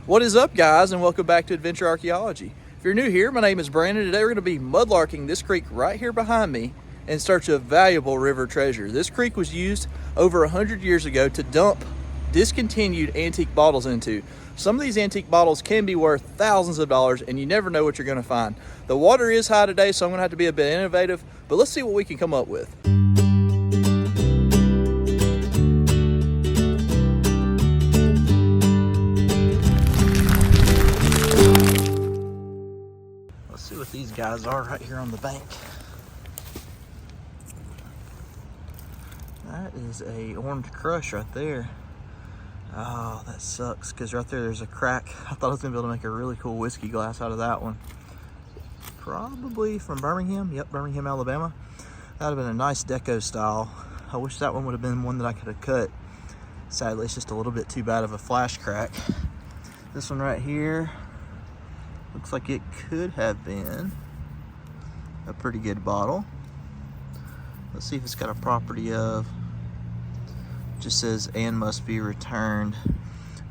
What is up, guys, and welcome back to Adventure Archaeology. If you're new here, my name is Brandon. Today we're going to be mudlarking this creek right here behind me in search of valuable river treasure. This creek was used over 100 years ago to dump discontinued antique bottles into. Some of these antique bottles can be worth thousands of dollars, and you never know what you're going to find. The water is high today, so I'm going to have to be a bit innovative, but let's see what we can come up with. See what these guys are right here on the bank. That is a orange crush right there. Oh, that sucks, because right there's a crack. I thought I was gonna be able to make a really cool whiskey glass out of that one. Probably from Birmingham. Yep, Birmingham, Alabama. That would have been a nice deco style. I wish that one would have been one that I could have cut. Sadly, it's just a little bit too bad of a flash crack. This one right here looks like it could have been a pretty good bottle. Let's see if it's got a property of, just says and must be returned.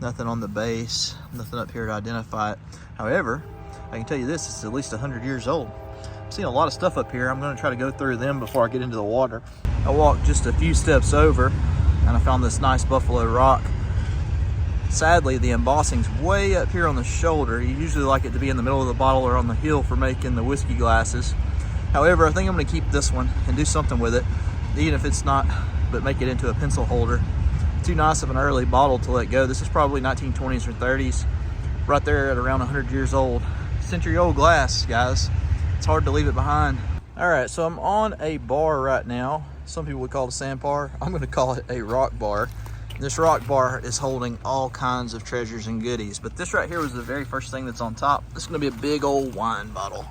Nothing on the base, nothing up here to identify it. However, I can tell you this, it's at least 100 years old. I've seen a lot of stuff up here. I'm gonna try to go through them before I get into the water. I walked just a few steps over and I found this nice buffalo rock. Sadly, the embossing's way up here on the shoulder. You usually like it to be in the middle of the bottle or on the heel for making the whiskey glasses. However, I think I'm gonna keep this one and do something with it, even if it's not, but make it into a pencil holder. Too nice of an early bottle to let go. This is probably 1920s or 30s, right there at around 100 years old. Century-old glass, guys. It's hard to leave it behind. All right, so I'm on a bar right now. Some people would call it a sandbar. I'm gonna call it a rock bar. This rock bar is holding all kinds of treasures and goodies, but this right here was the very first thing that's on top. This is gonna be a big old wine bottle.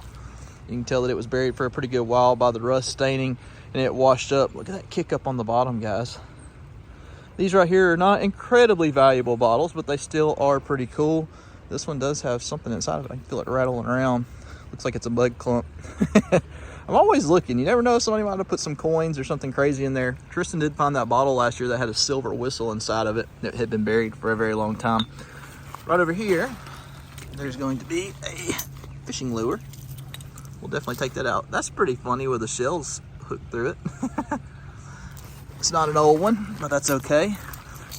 You can tell that it was buried for a pretty good while by the rust staining, and it washed up. Look at that kick up on the bottom, guys. These right here are not incredibly valuable bottles, but they still are pretty cool. This one does have something inside of it. I can feel it rattling around. Looks like it's a bug clump. I'm always looking. You never know, somebody might have put some coins or something crazy in there. Tristan did find that bottle last year that had a silver whistle inside of it that had been buried for a very long time. Right over here, there's going to be a fishing lure. We'll definitely take that out. That's pretty funny with the shells hooked through it. It's not an old one, but that's okay.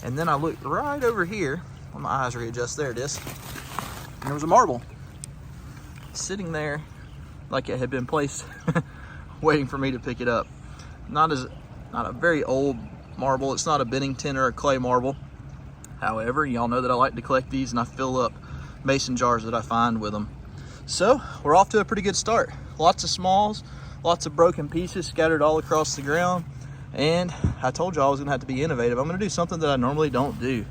And then I looked right over here. Well, my eyes readjust. There it is. And there was a marble sitting there like it had been placed waiting for me to pick it up. Not a very old marble. It's not a Bennington or a clay marble. However, y'all know that I like to collect these, and I fill up mason jars that I find with them. So we're off to a pretty good start. Lots of smalls, lots of broken pieces scattered all across the ground. And I told you I was gonna have to be innovative. I'm gonna do something that I normally don't do.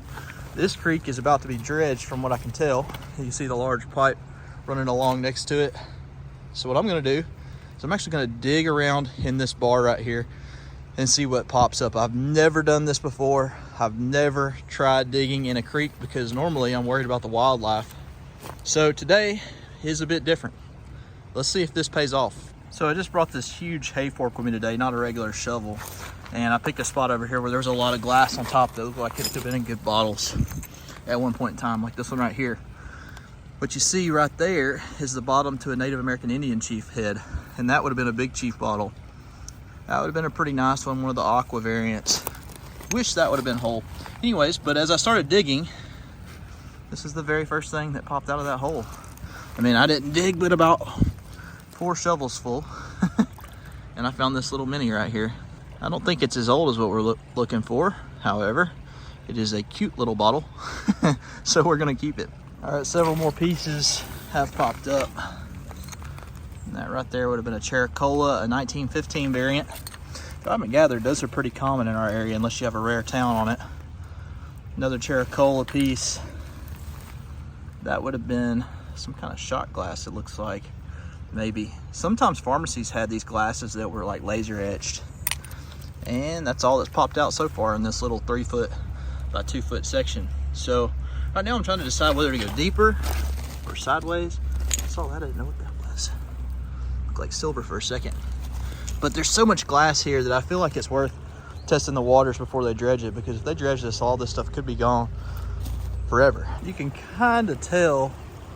This creek is about to be dredged from what I can tell. You see the large pipe running along next to it. So what I'm gonna do is I'm actually gonna dig around in this bar right here and see what pops up. I've never done this before. I've never tried digging in a creek because normally I'm worried about the wildlife. So today is a bit different. Let's see if this pays off. So I just brought this huge hay fork with me today, not a regular shovel. And I picked a spot over here where there was a lot of glass on top that looked like it could have been in good bottles at one point in time, like this one right here. What you see right there is the bottom to a Native American Indian chief head, and that would have been a big chief bottle. That would have been a pretty nice one of the aqua variants. Wish that would have been whole. Anyways, but as I started digging, this is the very first thing that popped out of that hole. I mean, I didn't dig but about 4 shovels full, and I found this little mini right here. I don't think it's as old as what we're looking for. However, it is a cute little bottle, so we're gonna keep it. All right, several more pieces have popped up. And that right there would have been a Chericola, a 1915 variant. If I haven't gathered, those are pretty common in our area unless you have a rare town on it. Another Chericola piece. That would have been some kind of shot glass, it looks like. Maybe. Sometimes pharmacies had these glasses that were like laser etched. And that's all that's popped out so far in this little 3 foot by 2 foot section. So right now I'm trying to decide whether to go deeper or sideways. I saw that, I didn't know what that was. Looked like silver for a second. But there's so much glass here that I feel like it's worth testing the waters before they dredge it, because if they dredge this, all this stuff could be gone. forever. You can kind of tell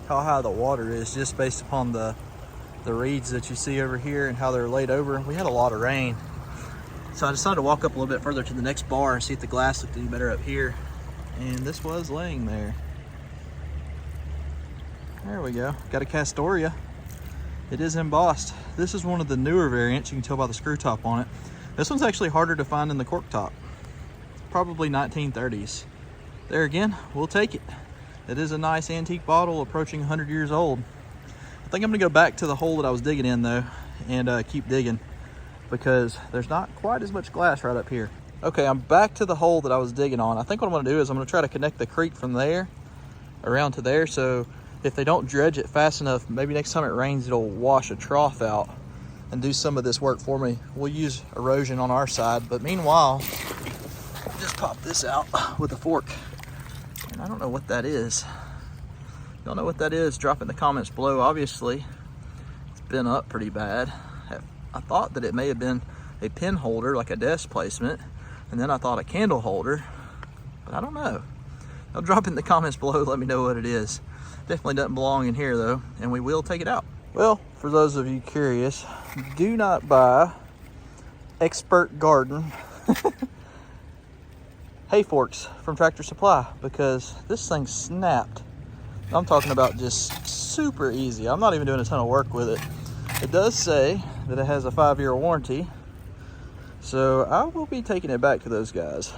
how high the water is just based upon the reeds that you see over here and how they're laid over. We had a lot of rain, so I decided to walk up a little bit further to the next bar and see if the glass looked any better up here. And this was laying there. There we go. Got a Castoria. It is embossed. This is one of the newer variants. You can tell by the screw top on it. This one's actually harder to find than the cork top. Probably 1930s. There again, we'll take it. It is a nice antique bottle approaching 100 years old. I think I'm gonna go back to the hole that I was digging in though and keep digging because there's not quite as much glass right up here. Okay, I'm back to the hole that I was digging on. I think what I'm gonna do is I'm gonna try to connect the creek from there around to there, so if they don't dredge it fast enough, maybe next time it rains, it'll wash a trough out and do some of this work for me. We'll use erosion on our side, but meanwhile, just pop this out with a fork. And I don't know what that is. If y'all know what that is, drop in the comments below. Obviously, it's been up pretty bad. I thought that it may have been a pen holder, like a desk placement, and then I thought a candle holder, but I don't know. Y'all drop in the comments below, let me know what it is. Definitely doesn't belong in here though, and we will take it out. Well, for those of you curious, do not buy Expert Garden hay forks from Tractor Supply because this thing snapped. I'm talking about just super easy. I'm not even doing a ton of work with it. It does say that it has a 5-year warranty, so I will be taking it back to those guys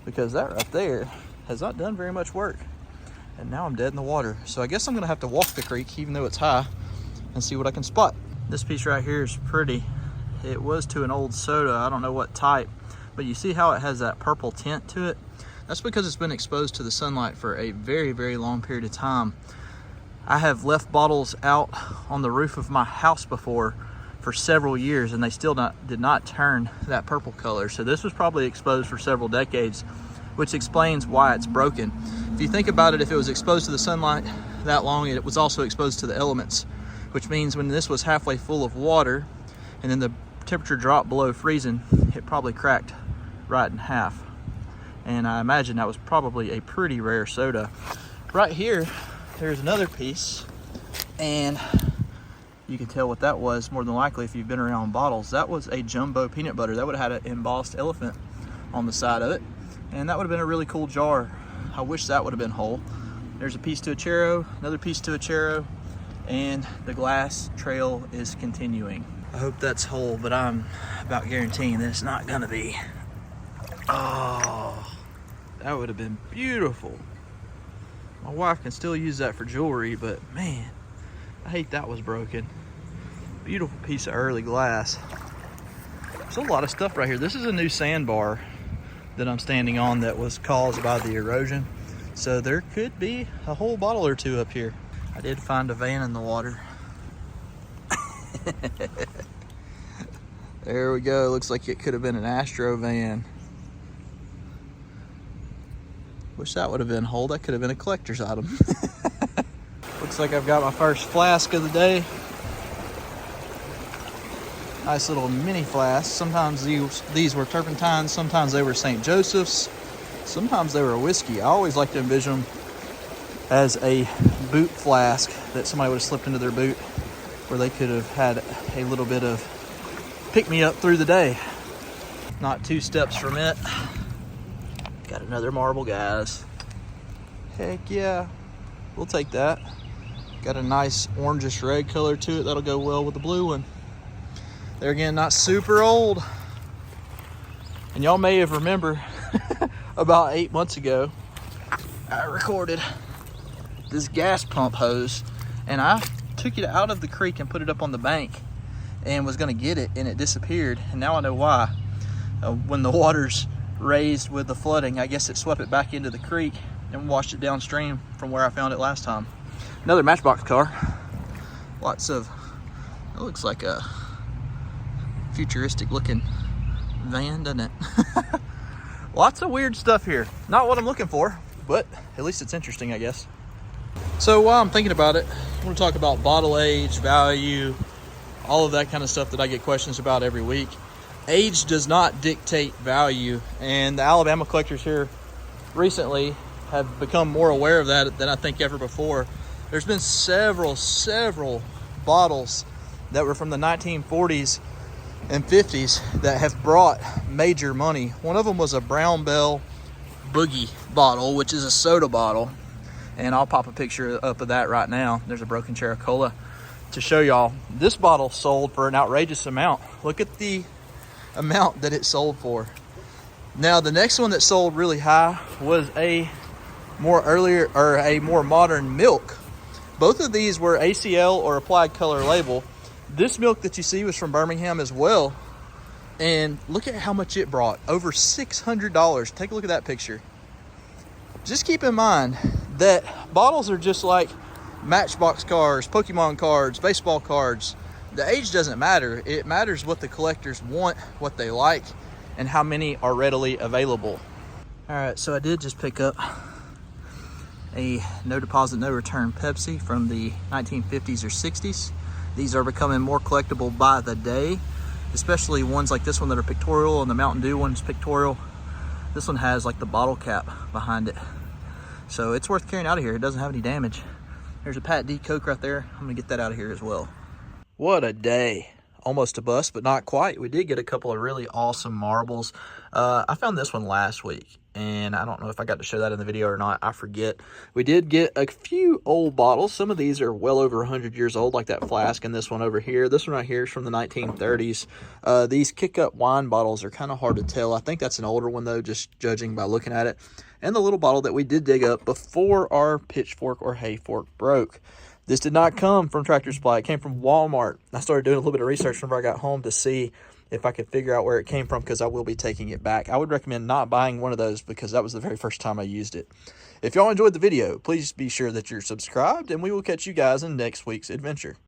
because that right there has not done very much work. And now I'm dead in the water. So I guess I'm gonna have to walk the creek, even though it's high, and see what I can spot. This piece right here is pretty. It was to an old soda, I don't know what type, but you see how it has that purple tint to it? That's because it's been exposed to the sunlight for a very, very long period of time. I have left bottles out on the roof of my house before for several years, and they still did not turn that purple color. So this was probably exposed for several decades, which explains why it's broken. If you think about it, if it was exposed to the sunlight that long, it was also exposed to the elements, which means when this was halfway full of water and then the temperature dropped below freezing, it probably cracked right in half. And I imagine that was probably a pretty rare soda. Right here, there's another piece, and you can tell what that was more than likely if you've been around bottles. That was a jumbo peanut butter. That would have had an embossed elephant on the side of it, and that would have been a really cool jar. I wish that would have been whole. There's a piece to a churro, another piece to a churro, and the glass trail is continuing. I hope that's whole, but I'm about guaranteeing that it's not gonna be. Oh, that would have been beautiful. My wife can still use that for jewelry, but man, I hate that was broken. Beautiful piece of early glass. There's a lot of stuff right here. This is a new sandbar that I'm standing on that was caused by the erosion. So there could be a whole bottle or two up here. I did find a van in the water. There we go. Looks like it could have been an Astro van. Wish that would have been whole. That could have been a collector's item. Looks like I've got my first flask of the day. Nice little mini flask. Sometimes these were turpentines, sometimes they were St. Joseph's, sometimes they were whiskey. I always like to envision them as a boot flask that somebody would have slipped into their boot where they could have had a little bit of pick-me-up through the day. Not 2 steps from it. Got another marble, guys. Heck yeah, we'll take that. Got a nice orangish red color to it. That'll go well with the blue one. There again, not super old. And y'all may have remembered about 8 months ago, I recorded this gas pump hose, and I took it out of the creek and put it up on the bank and was gonna get it, and it disappeared. And now I know why. When the water's raised with the flooding, I guess it swept it back into the creek and washed it downstream from where I found it last time. Another Matchbox car. Lots of, it looks like a futuristic looking van, doesn't it? Lots of weird stuff here. Not what I'm looking for, but at least it's interesting, I guess. So while I'm thinking about it, I want to talk about bottle age, value, all of that kind of stuff that I get questions about every week. Age does not dictate value, and the Alabama collectors here recently have become more aware of that than I think ever before. There's been several bottles that were from the 1940s and 50s that have brought major money. One of them was a Brown Bell Boogie bottle, which is a soda bottle. And I'll pop a picture up of that right now. There's a broken Chericola to show y'all. This bottle sold for an outrageous amount. Look at the amount that it sold for. Now, the next one that sold really high was a more modern milk. Both of these were ACL or applied color label. This milk that you see was from Birmingham as well. And look at how much it brought. Over $600. Take a look at that picture. Just keep in mind that bottles are just like Matchbox cars, Pokemon cards, baseball cards. The age doesn't matter. It matters what the collectors want, what they like, and how many are readily available. All right, so I did just pick up a no deposit, no return Pepsi from the 1950s or 60s. These are becoming more collectible by the day, especially ones like this one that are pictorial, and the Mountain Dew one's pictorial. This one has like the bottle cap behind it. So it's worth carrying out of here. It doesn't have any damage. There's a Pat D Coke right there. I'm gonna get that out of here as well. What a day. Almost a bust, but not quite. We did get a couple of really awesome marbles. I found this one last week, and I don't know if I got to show that in the video or not. I forget. We did get a few old bottles. Some of these are well over 100 years old, like that flask and this one over here. This one right here is from the 1930s. These kick-up wine bottles are kind of hard to tell. I think that's an older one, though, just judging by looking at it. And the little bottle that we did dig up before our pitchfork or hay fork broke. This did not come from Tractor Supply. It came from Walmart. I started doing a little bit of research whenever I got home to see if I could figure out where it came from, because I will be taking it back. I would recommend not buying one of those because that was the very first time I used it. If y'all enjoyed the video, please be sure that you're subscribed, and we will catch you guys in next week's adventure.